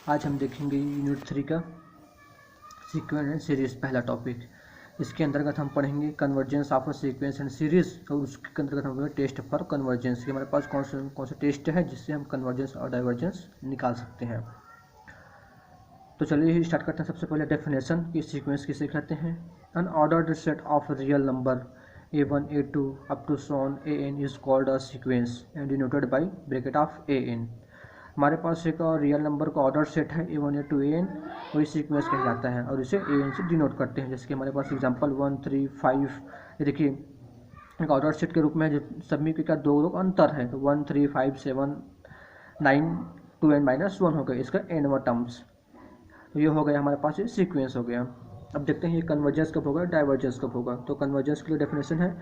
आज हम देखेंगे यूनिट 3 का सीक्वेंस एंड सीरीज पहला टॉपिक। इसके अंतर्गत हम पढ़ेंगे convergence of a sequence and series और उसके अंतर्गत हम पढ़ेंगे टेस्ट फॉर कन्वर्जेंस कि हमारे पास कौन से टेस्ट है जिससे हम कन्वर्जेंस और डाइवर्जेंस निकाल सकते हैं। तो चलिए स्टार्ट करते हैं। सबसे पहले डेफिनेशन कि सीक्वेंस किसे कहते हैं। An ordered set of real number a1 a2 up to so on an is called a sequence and denoted by bracket of an। हमारे पास एक रियल नंबर का ऑर्डर सेट है a1 a2 an, वही sequence कहलाता है और इसे an से डिनोट करते हैं। जैसे कि हमारे पास एग्जांपल 1 3 5, ये देखिए एक ऑर्डर सेट के रूप में जो सभी के क्या दो अंतर है, तो 1 3 5 7 9 2n-1 हो गया, इसका n टर्म्स। तो ये हो गया हमारे पास, ये सीक्वेंस हो गया। अब देखते हैं ये कन्वर्जेंस कब होगा, डाइवर्जेंस कब होगा। तो कन्वर्जेंस के लिए डेफिनेशन है,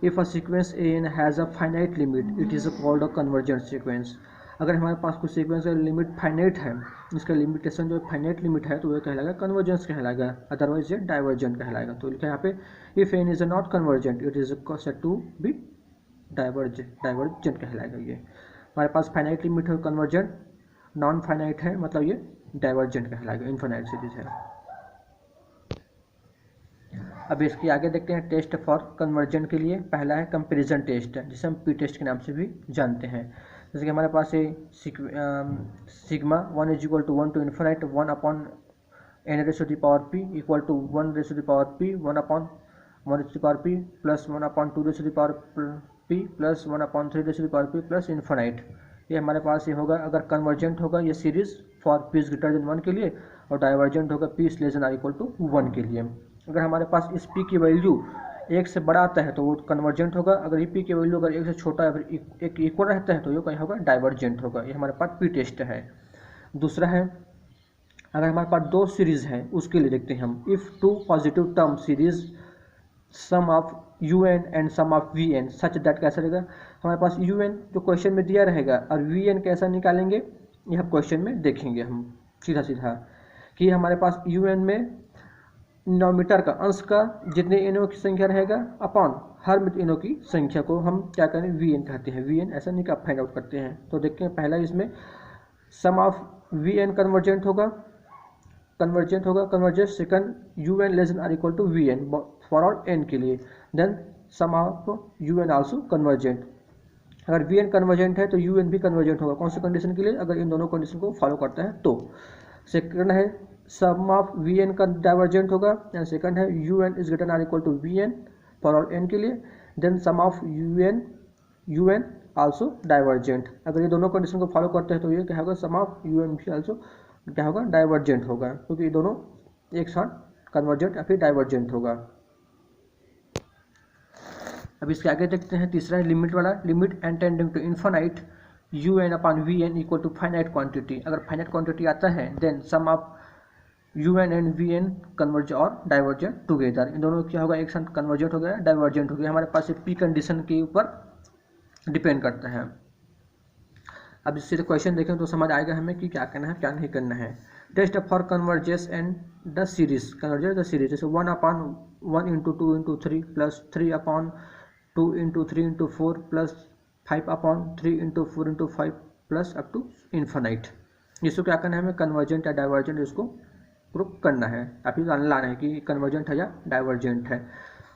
if a sequence n has a finite limit it is called a convergent sequence. अगर हमारे पास कुछ सीक्वेंस का लिमिट फाइनाइट है, इसका लिमिटेशन जो फाइनाइट लिमिट है, तो ये कहलाएगा कन्वर्जेंस कहलाएगा, अदरवाइज ये डाइवर्जेंट कहलाएगा। तो लिखा है यहाँ पे, if n is not convergent it is said to be divergent कहलाएगा। ये हमारे पास फाइनाइट लिमिट है कन्वर्जेंट, नॉन फाइनाइट है मतलब ये डाइवर्जेंट कहलाएगा, इनफाइनाइट सीरीज है। अब इसके आगे देखते हैं टेस्ट फॉर कन्वर्जन के लिए। पहला है कंपैरिजन टेस्ट, जिसे हम पी टेस्ट के नाम से भी जानते हैं। जैसे कि हमारे पास है sigma 1 = 1 to infinite 1 upon n raise to the power p equal to 1 raise to the power p 1 upon 1 raise to the power p plus 1 upon 2 raise to the power p plus 1 upon 3 raise to the power p plus infinite. ये हमारे पास ये होगा अगर convergent होगा ये series for p greater than 1 के लिए, और डाइवर्जेंट होगा p less than equal to 1 के लिए। अगर हमारे पास इस p की वैल्यू 1 से बड़ा आता है तो वो कन्वर्जेंट होगा, अगर ये p की वैल्यू अगर 1 से छोटा या फिर एक इक्वल रहता है तो ये क्या होगा, डाइवर्जेंट होगा। ये हमारे पास p टेस्ट है। दूसरा है, अगर हमारे पास दो सीरीज है उसके लिए देखते हैं हम, if two positive term series sum of un and sum of vn such that, कैसा रहेगा हमारे पास un जो क्वेश्चन में दिया रहेगा और vn कैसा निकालेंगे ये हम क्वेश्चन में देखेंगे हम सीधा सीधा, कि हमारे पास un में डिनोमिनेटर का अंश का जितने इनों की संख्या रहेगा अपॉन हर इनों की संख्या को हम क्या करें, vn कहते हैं। vn ऐसा नहीं फाइंड आउट करते हैं। तो देखते हैं पहला इसमें सम ऑफ vn कन्वर्जेंट होगा, convergence second un less than equal to vn for all n के लिए, then sum of un also convergent. अगर vn कन्वर्जेंट है तो un भी कन्वर्जेंट होगा, कौन सी कंडीशन के लिए, अगर इन दोनों कंडीशन को फॉलो करता है तो। सेकंड है सम ऑफ vn का डाइवर्जेंट होगा, एंड सेकंड है un is greater than equal to vn for all n के लिए, then sum of un also divergent. अगर ये दोनों कंडीशन को फॉलो करते हैं तो ये क्या होगा, सम ऑफ un भी आल्सो क्या होगा, डाइवर्जेंट होगा, क्योंकि ये दोनों एक साथ कन्वर्जेंट या फिर डाइवर्जेंट होगा। अब इसके आगे देखते हैं तीसरा लिमिट वाला, limit n tending to infinite un upon vn equal to finite quantity. अगर फाइनाइट क्वांटिटी आता है then sum of un and vn converge और डाइवर्जेंट टुगेदर। इन दोनों क्या होगा, एक साथ कन्वर्जेंट हो गया, डाइवर्जेंट हो गया। हमारे पास p कंडीशन के ऊपर डिपेंड करता है। अब इससे क्वेश्चन देखें तो समझ आएगा हमें कि क्या करना है क्या नहीं करना है। Test for convergence and the series, convergence the series, जैसे 1 upon 1 into 2 into 3 plus 3 upon 2 into 3 into 4 plus 5 upon 3 into 4 into 5 plus up to infinite. इसको क्या करना है हमें, कन्वर्जेंट या डाइवर्जेंट इसको प्रूव करना है या फिर लाना है कि कन्वर्जेंट है या डाइवर्जेंट है।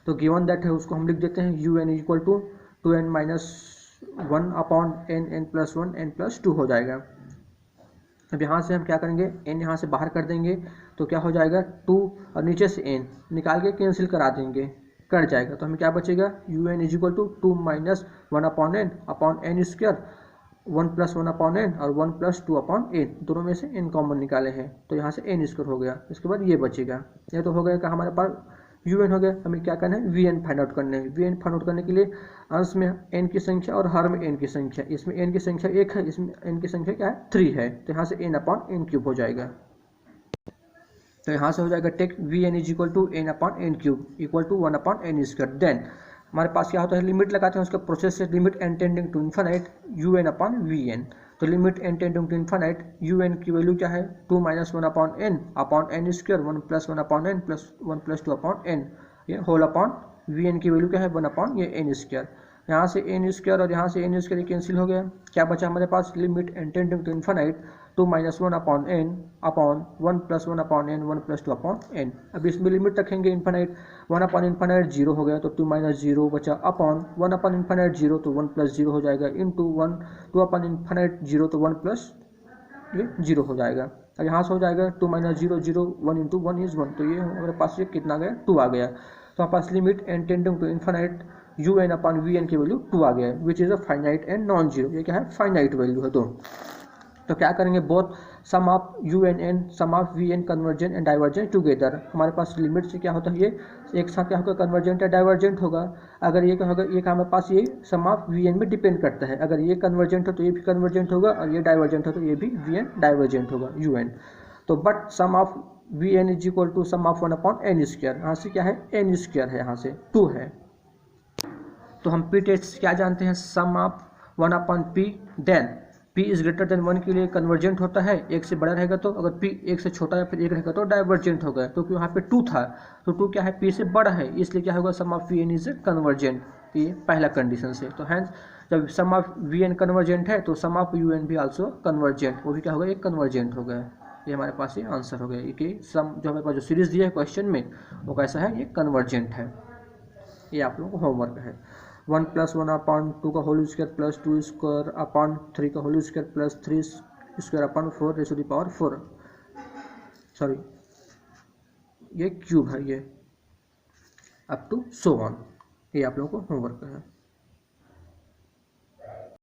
तो गिवन दैट है उसको हम लिख देते हैं un equal to 2n-1 upon n plus 1 n plus 2 हो जाएगा। अब यहाँ से हम क्या करेंगे, n यहाँ से बाहर कर देंगे तो क्या हो जाएगा 2, और नीचे से n निकाल के कैंसिल करा देंगे, कट जाएगा। तो हमें क्या बचेगा, un is equal to 2 minus 1 upon n square 1 plus 1 upon n और 1 प्लस 2 अपॉन n, दोनों में से n कॉमन निकाले हैं तो यहाँ से n स्क्वायर हो गया। इसके बाद ये बचेगा, ये तो हो गया कि हमारे पास un हो गया। हमें क्या करना है, vn फाइंड आउट करना है। vn फाइंड आउट करने के लिए अंश में n की संख्या और हर में n की संख्या, इसमें n की संख्या 1 है, इसमें n की संख्या क्या है 3 है, तो यहाँ से n अपॉन n क्यूब हो जाएगा। तो यहाँ से हो जाएगा take vn is equal to n upon n cube equal to 1 upon n square. Then हमारे पास क्या होता है, लिमिट लगाते हैं उसका प्रोसेस से, limit n tending to infinite un upon vn। तो limit n tending to infinite un की वैल्यू क्या है, 2 minus 1 upon n square 1 plus 1 upon n plus 1 plus 2 upon n, ये होल अपॉन vn की वैल्यू क्या है 1 upon ये n square. यहाँ से n स्क्वायर और यहाँ से n स्क्वायर कैंसिल हो गया, क्या बचा हमारे पास, limit n tending to infinite 2 - 1 upon n upon 1 + 1 upon n 1 + 2 upon n। अब इसमें लिमिट रखेंगे इन्फाइनाइट, 1 अपॉन इन्फाइनाइट 0 हो गया तो 2 - 0 बचा अपॉन 1 अपॉन इन्फाइनाइट 0 तो 1 + 0 हो जाएगा इंटू 1 2 अपॉन इन्फाइनाइट 0 तो 1 + ये 0 हो जाएगा। अब यहाँ से हो जाएगा 2 - 0 0 1 इंटू 1 इज 1, तो ये हमारे पास ये कितना गया 2 आ गया। तो हमारे पास limit n tending to infinite un upon vn की वैल्यू 2 आ गया है, which is a finite and non zero. ये क्या है फाइनाइट वैल्यू है। तो क्या करेंगे both sum of un and sum of vn convergent and divergent together. हमारे पास लिमिट से क्या होता है ये एक साथ क्या होगा कन्वर्जेंट या डाइवर्जेंट होगा। अगर ये क्या होगा ये हमारे पास ये सम ऑफ vn में डिपेंड करता है, अगर ये कन्वर्जेंट हो तो ये भी कन्वर्जेंट होगा और ये डाइवर्जेंट हो तो ये भी vn डाइवर्जेंट होगा un। तो but sum of vn is equal to sum of 1 upon n square, यहाँ से क्या है n स्क्वायर है, यहाँ से 2 है। तो हम पी टेस्ट से क्या जानते हैं sum of 1 upon p, then p is greater than 1 के लिए कन्वर्जेंट होता है, 1 से बड़ा रहेगा तो, अगर p 1 से छोटा या फिर 1 रहेगा तो डाइवर्जेंट होगा। तो यहाँ पे 2 था तो 2 क्या है p से बड़ा है, इसलिए क्या होगा सम ऑफ vn इज कन्वर्जेंट, ये पहला कंडीशन से। तो हैंस जब सम ऑफ vn कन्वर्जेंट है तो सम ऑफ un भी आल्सो कन्वर्जेंट, वो भी क्या होगा एक कन्वर्जेंट हो गया। ये हमारे पास ये आंसर हो गया कि सम जो हमारे पास जो सीरीज दिया है क्वेश्चन में वो कैसा है ये कन्वर्जेंट है। ये आप लोगों को होमवर्क है। 1 + 1 अपॉन 2 का whole square plus 2 square upon 3 का whole square plus 3 square upon 4 raise to the power 4, sorry ये क्यूब है ये, अप टू सो ऑन। ये आप लोगों को होमवर्क है।